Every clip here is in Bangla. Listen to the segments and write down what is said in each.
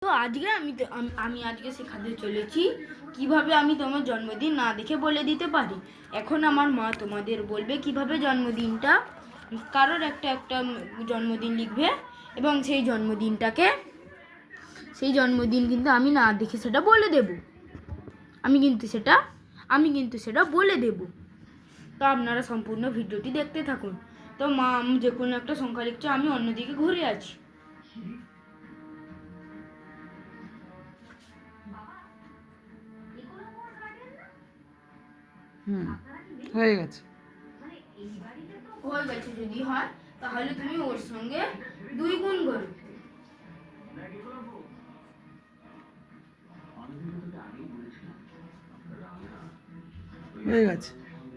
তো আজকে আমি আজকে শেখাতে চলেছি কিভাবে আমি তোমার জন্মদিন না দেখে বলে দিতে পারি। এখন আমার মা তোমাদের বলবে কিভাবে জন্মদিনটা কারোর একটা জন্মদিন লিখবে এবং সেই জন্মদিন কিন্তু আমি না দেখে সেটা বলে দেব। আমি কিন্তু সেটা বলে দেব। তো আপনারা সম্পূর্ণ ভিডিওটি দেখতে থাকুন। তো মা যে কোনো একটা সংখ্যা লিখছে, আমি অন্যদিকে ঘুরে আছি। হয়ে গেছে। যদি হয় তাহলে তুমি ওর সঙ্গে 2 গুণ করো। হয়ে গেছে।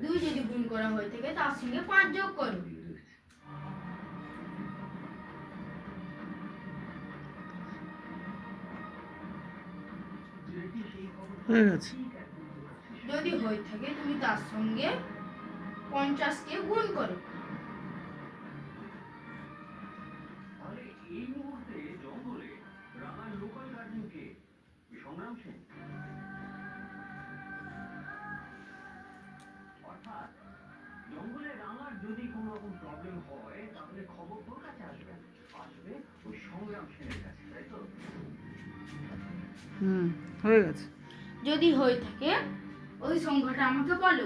2 যদি গুণ করা হয়ে থাকে তার সঙ্গে 5 যোগ করো। হয়ে গেছে। যদি হয়ে থাকে তুমি তার সঙ্গে 50 কে গুণ করো। জঙ্গলে রাঙার যদি কোনো রকম প্রবলেম হয় তাহলে খবর তোর কাছে আসবে ওই সংগ্রাম সেনের কাছে, তাই তো? হয়ে গেছে। যদি হয়ে থাকে ওই সংখ্যাটা আমাকে বলো।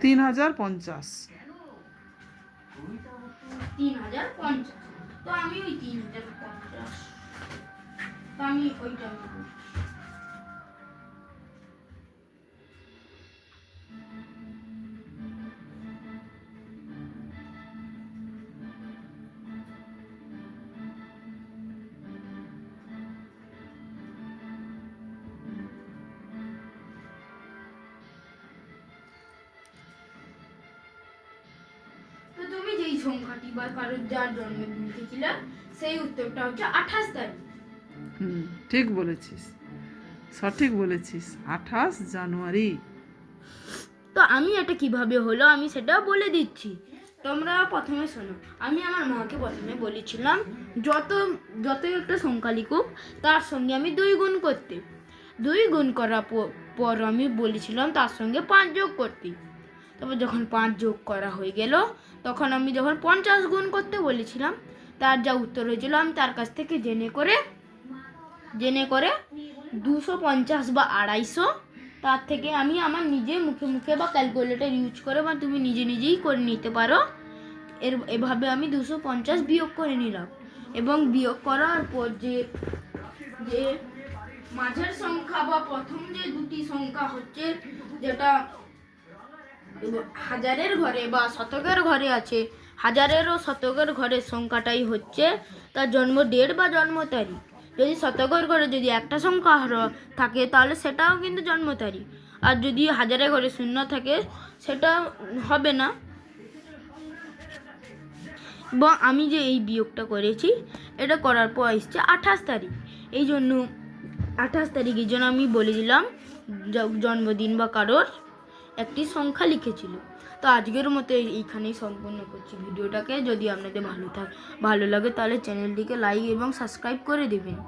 3050। 3050। তো আমি ওই 3050 তো আমি ওইটা নেব। তো তুমি যেই সংখ্যাটি বা কারোর যার জন্মদিন লিখেছিলে সেই উত্তরটা হচ্ছে 28 তারিখ। ঠিক বলেছিস, সঠিক বলেছিস, 28 জানুয়ারি। তো আমি এটা কিভাবে হলো আমি সেটা বলে দিচ্ছি। তোমরা প্রথমে শোনো। আমি আমার মাকে প্রথমে বলেছিলাম যত একটা সংখ্যা লিখুক তার সঙ্গে আমি 2 গুণ করতে। 2 গুণ করার পর আমি বলেছিলাম তার সঙ্গে 5 যোগ করতে। তারপর যখন 5 যোগ করা হয়ে গেল তখন আমি যখন 50 গুণ করতে বলেছিলাম তার যা উত্তর হয়েছিল আমি তার কাছ থেকে জেনে করে 250 বা 250 তার থেকে আমি আমার নিজে মুখে বা ক্যালকুলেটর ইউজ করে বা তুমি নিজেই করে নিতে পারো। এভাবে আমি 250 বিয়োগ করে নিলাম এবং বিয়োগ করার পর যে মাঝের সংখ্যা বা প্রথম যে দুটি সংখ্যা হচ্ছে যেটা হাজারের ঘরে বা শতকের ঘরে আছে, হাজারের ও শতকের ঘরের সংখ্যাটাই হচ্ছে তার জন্ম ডেট বা জন্ম তারিখ। যদি শতকের ঘরে যদি একটা সংখ্যা থাকে তাহলে সেটাও কিন্তু জন্ম তারিখ, আর যদি হাজারের ঘরে 0 থাকে সেটা হবে না। এবং আমি যে এই বিয়োগটা করেছি এটা করার পর এসছে 28 তারিখ। এই জন্য 28 তারিখের জন্য আমি বলে দিলাম জন্মদিন বা কারোর একটি সংখ্যা লিখেছিল। তো আজকের মতো এইখানেই সম্পূর্ণ করছি ভিডিওটাকে। যদি আপনাদের ভালো লাগে তাহলে চ্যানেলটিকে লাইক এবং সাবস্ক্রাইব করে দেবেন।